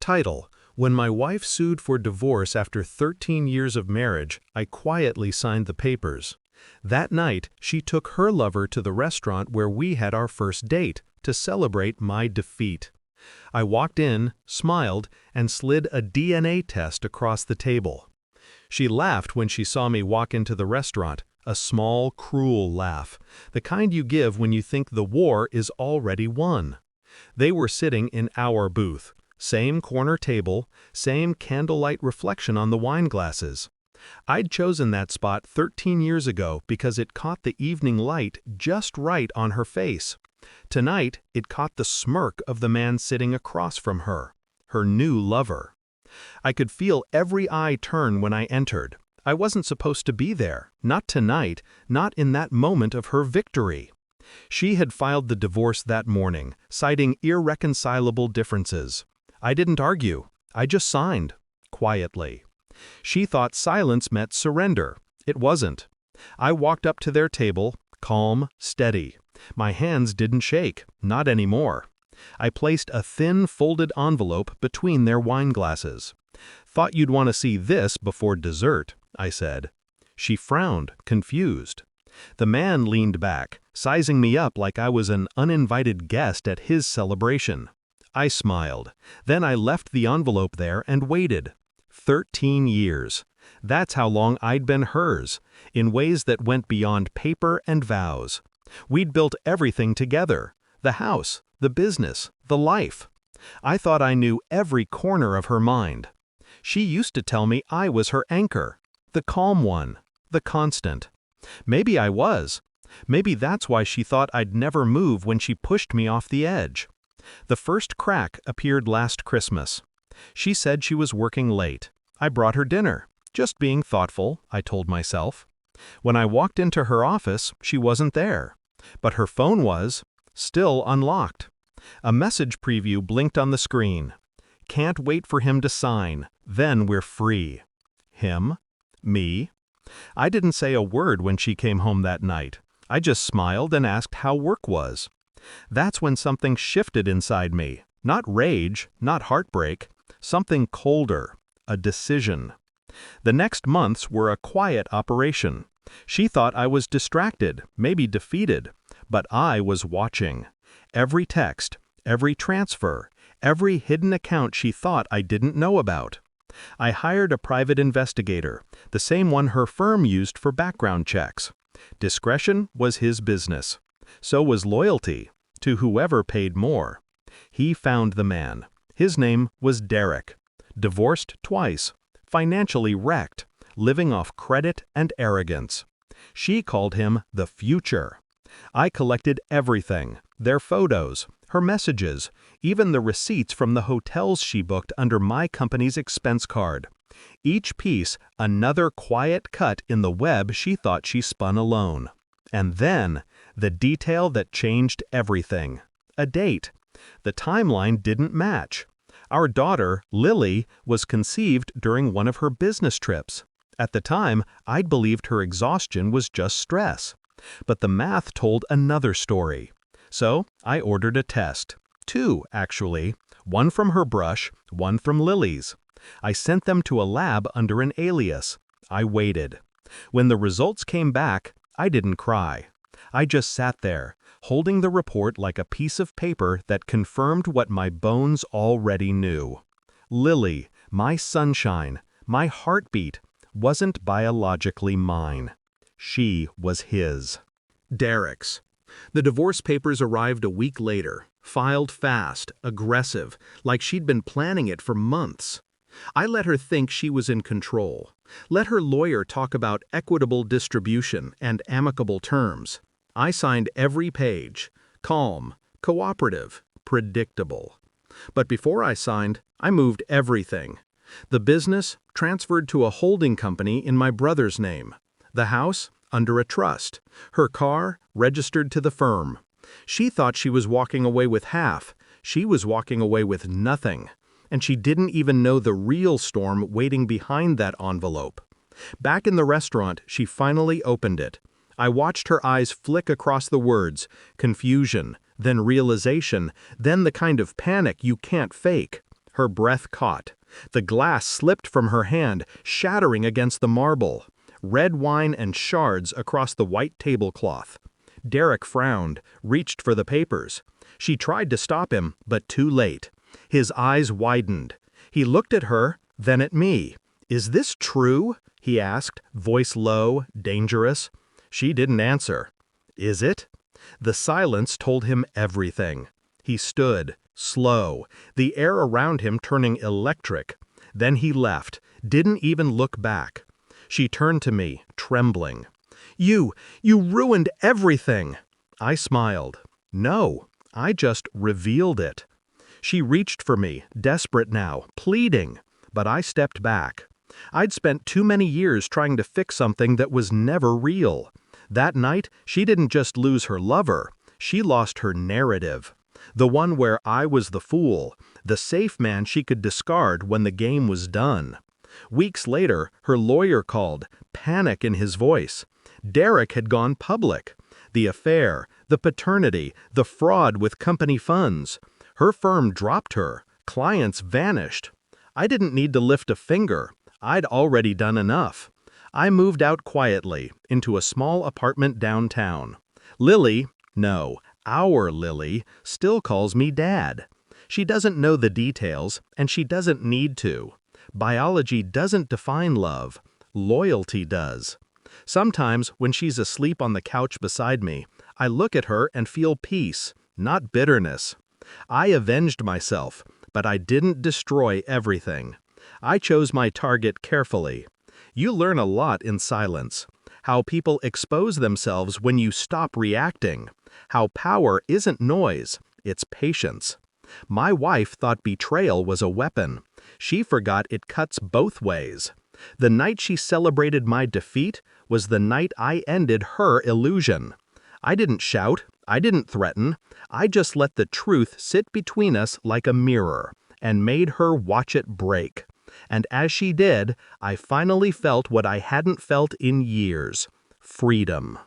Title: When my wife sued for divorce after 13 years of marriage, I quietly signed the papers. That night, she took her lover to the restaurant where we had our first date to celebrate my defeat. I walked in, smiled, and slid a DNA test across the table. She laughed when she saw me walk into the restaurant, a small, cruel laugh, the kind you give when you think the war is already won. They were sitting in our booth. Same corner table, same candlelight reflection on the wine glasses. I'd chosen that spot 13 years ago because it caught the evening light just right on her face. Tonight, it caught the smirk of the man sitting across from her, her new lover. I could feel every eye turn when I entered. I wasn't supposed to be there, not tonight, not in that moment of her victory. She had filed the divorce that morning, citing irreconcilable differences. I didn't argue. I just signed, quietly. She thought silence meant surrender. It wasn't. I walked up to their table, calm, steady. My hands didn't shake, not anymore. I placed a thin, folded envelope between their wine glasses. "Thought you'd want to see this before dessert," I said. She frowned, confused. The man leaned back, sizing me up like I was an uninvited guest at his celebration. I smiled. Then I left the envelope there and waited. 13 years. That's how long I'd been hers, in ways that went beyond paper and vows. We'd built everything together. The house, the business, the life. I thought I knew every corner of her mind. She used to tell me I was her anchor, the calm one, the constant. Maybe I was. Maybe that's why she thought I'd never move when she pushed me off the edge. The first crack appeared last Christmas. She said she was working late. I brought her dinner. Just being thoughtful, I told myself. When I walked into her office, she wasn't there. But her phone was, still unlocked. A message preview blinked on the screen. "Can't wait for him to sign, then we're free." Him? Me? I didn't say a word when she came home that night. I just smiled and asked how work was. That's when something shifted inside me. Not rage, not heartbreak. Something colder. A decision. The next months were a quiet operation. She thought I was distracted, maybe defeated. But I was watching. Every text, every transfer, every hidden account she thought I didn't know about. I hired a private investigator, the same one her firm used for background checks. Discretion was his business. So was loyalty, to whoever paid more. He found the man. His name was Derek. Divorced twice, financially wrecked, living off credit and arrogance. She called him the future. I collected everything, their photos, her messages, even the receipts from the hotels she booked under my company's expense card. Each piece another quiet cut in the web she thought she spun alone. And then, the detail that changed everything. A date. The timeline didn't match. Our daughter, Lily, was conceived during one of her business trips. At the time, I'd believed her exhaustion was just stress. But the math told another story. So, I ordered a test. 2, actually. One from her brush, one from Lily's. I sent them to a lab under an alias. I waited. When the results came back, I didn't cry. I just sat there, holding the report like a piece of paper that confirmed what my bones already knew. Lily, my sunshine, my heartbeat, wasn't biologically mine. She was his. Derek's. The divorce papers arrived a week later, filed fast, aggressive, like she'd been planning it for months. I let her think she was in control. Let her lawyer talk about equitable distribution and amicable terms. I signed every page. Calm, cooperative, predictable. But before I signed, I moved everything. The business transferred to a holding company in my brother's name. The house under a trust. Her car registered to the firm. She thought she was walking away with half. She was walking away with nothing. And she didn't even know the real storm waiting behind that envelope. Back in the restaurant, she finally opened it. I watched her eyes flick across the words, confusion, then realization, then the kind of panic you can't fake. Her breath caught. The glass slipped from her hand, shattering against the marble. Red wine and shards across the white tablecloth. Derek frowned, reached for the papers. She tried to stop him, but too late. His eyes widened. He looked at her, then at me. "Is this true?" he asked, voice low, dangerous. She didn't answer. "Is it?" The silence told him everything. He stood, slow, the air around him turning electric. Then he left, didn't even look back. She turned to me, trembling. You ruined everything." I smiled. "No, I just revealed it." She reached for me, desperate now, pleading, but I stepped back. I'd spent too many years trying to fix something that was never real. That night, she didn't just lose her lover, she lost her narrative. The one where I was the fool, the safe man she could discard when the game was done. Weeks later, her lawyer called, panic in his voice. Derek had gone public. The affair, the paternity, the fraud with company funds. Her firm dropped her. Clients vanished. I didn't need to lift a finger. I'd already done enough. I moved out quietly, into a small apartment downtown. Lily, no, our Lily, still calls me Dad. She doesn't know the details, and she doesn't need to. Biology doesn't define love. Loyalty does. Sometimes, when she's asleep on the couch beside me, I look at her and feel peace, not bitterness. I avenged myself, but I didn't destroy everything. I chose my target carefully. You learn a lot in silence. How people expose themselves when you stop reacting. How power isn't noise, it's patience. My wife thought betrayal was a weapon. She forgot it cuts both ways. The night she celebrated my defeat was the night I ended her illusion. I didn't shout, I didn't threaten. I just let the truth sit between us like a mirror, and made her watch it break. And as she did, I finally felt what I hadn't felt in years: freedom.